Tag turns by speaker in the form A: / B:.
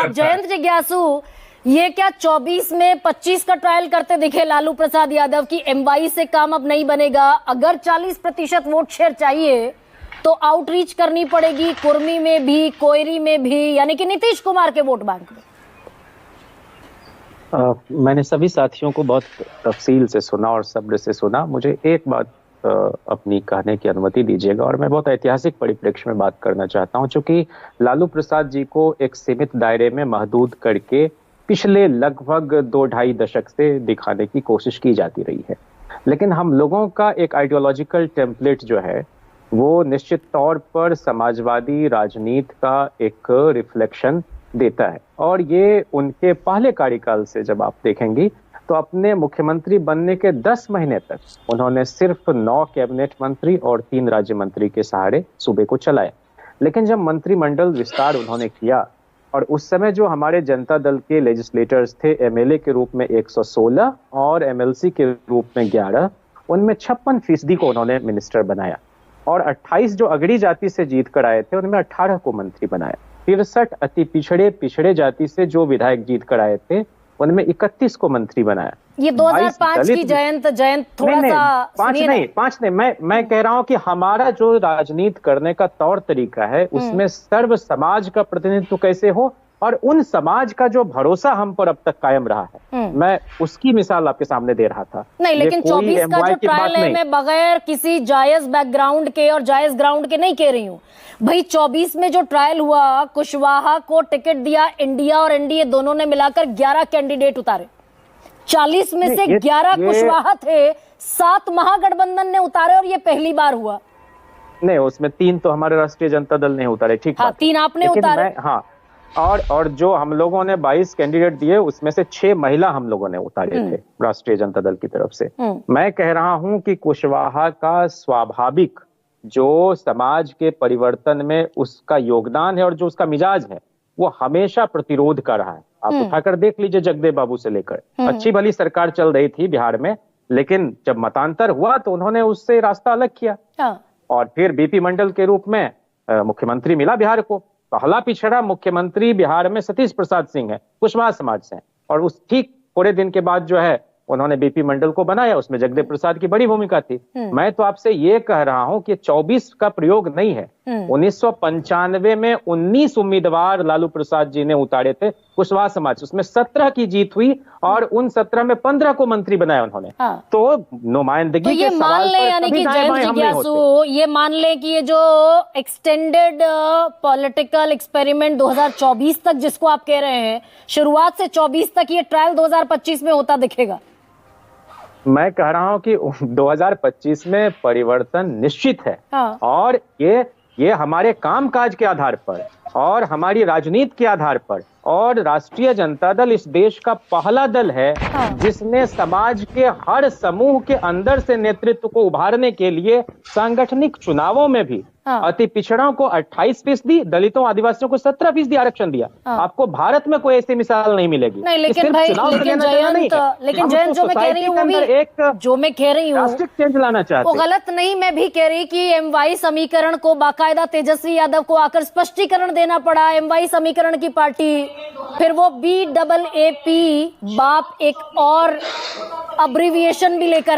A: जयंत जिज्ञासु, ये क्या 24 में 25 का ट्रायल करते दिखे लालू प्रसाद यादव की एमवाई से काम अब नहीं बनेगा, अगर 40% वोट शेयर चाहिए तो आउटरीच करनी पड़ेगी कुर्मी में भी, कोयरी में भी, यानी कि नीतीश कुमार के वोट बैंक में।
B: मैंने सभी साथियों को बहुत तफसील से सुना और सब्र से सुना। मुझे एक बात अपनी कहने की अनुमति दीजिएगा, और मैं बहुत ऐतिहासिक परिप्रेक्ष्य में बात करना चाहता हूं। चूंकि लालू प्रसाद जी को एक सीमित दायरे में महदूद करके पिछले लगभग 2-2.5 दशक से दिखाने की कोशिश की जाती रही है, लेकिन हम लोगों का एक आइडियोलॉजिकल टेम्पलेट जो है वो निश्चित तौर पर समाजवादी राजनीति का एक रिफ्लेक्शन देता है। और ये उनके पहले कार्यकाल से जब आप देखेंगी तो अपने मुख्यमंत्री बनने के 10 महीने तक उन्होंने सिर्फ 9 कैबिनेट मंत्री और 3 राज्य मंत्री के सहारे सूबे को चलाया। लेकिन जब मंत्रिमंडल विस्तार उन्होंने किया, और उस समय जो हमारे जनता दल के लेजिस्लेटर्स थे, एमएलए के रूप में 116 और एमएलसी के रूप में 11, उनमें 56% को उन्होंने मिनिस्टर बनाया, और 28 जो अगड़ी जाति से जीत कर आए थे उनमें 18 को मंत्री बनाया। 63 अति पिछड़े जाति से जो विधायक जीत कर आए थे उनमें 31 को मंत्री बनाया।
A: ये 2005 की जयंत थोड़ा सा
B: 5 नहीं, मैं कह रहा हूं कि हमारा जो राजनीति करने का तौर तरीका है उसमें सर्व समाज का प्रतिनिधित्व कैसे हो, और उन समाज का जो भरोसा हम पर अब तक कायम रहा है, मैं उसकी मिसाल आपके सामने दे रहा था।
A: नहीं, लेकिन 24 का जो ट्रायल है, मैं बगैर किसी जायज बैकग्राउंड के और जायज ग्राउंड के नहीं कह रही हूँ भाई। 24 में जो ट्रायल हुआ, कुशवाहा को टिकट दिया इंडिया और एनडीए दोनों ने मिलाकर 11 कैंडिडेट उतारे। 40 में से 11 कुशवाहा थे, 7 महागठबंधन ने उतारे, और ये पहली बार हुआ।
B: नहीं, उसमें 3 तो हमारे राष्ट्रीय जनता दल ने उतारे, ठीक है।
A: 3 आपने उतारे।
B: हाँ, और जो हम लोगों ने 22 कैंडिडेट दिए उसमें से 6 महिला हम लोगों ने उतारे थे राष्ट्रीय जनता दल की तरफ से। मैं कह रहा हूं कि कुशवाहा का स्वाभाविक जो समाज के परिवर्तन में उसका योगदान है और जो उसका मिजाज है वो हमेशा प्रतिरोध कर रहा है। आप उठाकर देख लीजिए, जगदेव बाबू से लेकर अच्छी भली सरकार चल रही थी बिहार में, लेकिन जब मतांतर हुआ तो उन्होंने उससे रास्ता अलग किया, और फिर बीपी मंडल के रूप में मुख्यमंत्री मिला बिहार को। पहला पिछड़ा मुख्यमंत्री बिहार में सतीश प्रसाद सिंह है, कुशवाहा समाज से, और उस ठीक थोड़े दिन के बाद जो है उन्होंने बीपी मंडल को बनाया, उसमें जगदेव प्रसाद की बड़ी भूमिका थी। मैं तो आपसे ये कह रहा हूं कि 24 का प्रयोग नहीं है। 1995 में 19 उम्मीदवार लालू प्रसाद जी ने उतारे थे कुशवाहा समाज, उसमें 17 की जीत हुई, और उन 17 में 15 को मंत्री बनाया उन्होंने। तो नुमाइंदगी
A: तो ये
B: के
A: मान ले, यानी कि जयंत जिज्ञासु, ये मान ले कि ये जो एक्सटेंडेड पॉलिटिकल एक्सपेरिमेंट 2024 तक जिसको आप कह रहे हैं, शुरुआत से 24 तक, ये ट्रायल 2025 में होता दिखेगा।
B: मैं कह रहा हूं कि 2025 में परिवर्तन निश्चित है। और ये हमारे कामकाज के आधार पर और हमारी राजनीति के आधार पर, और राष्ट्रीय जनता दल इस देश का पहला दल है जिसने समाज के हर समूह के अंदर से नेतृत्व को उभारने के लिए सांगठनिक चुनावों में भी अति पिछड़ों को 28%, दलितों आदिवासियों को 17% आरक्षण दिया। आपको भारत में कोई ऐसी मिसाल नहीं मिलेगी।
A: नहीं, लेकिन भाई, लेकिन जयंत जो मैं कह रही हूँ, जो मैं कह रही हूँ
B: चेंज लाना चाहते,
A: वो गलत नहीं। मैं भी कह रही कि एमवाई समीकरण को बाकायदा तेजस्वी यादव को आकर स्पष्टीकरण देना पड़ा। एमवाई समीकरण की पार्टी, फिर वो BAAP बाप एक और अब्रिविएशन भी लेकर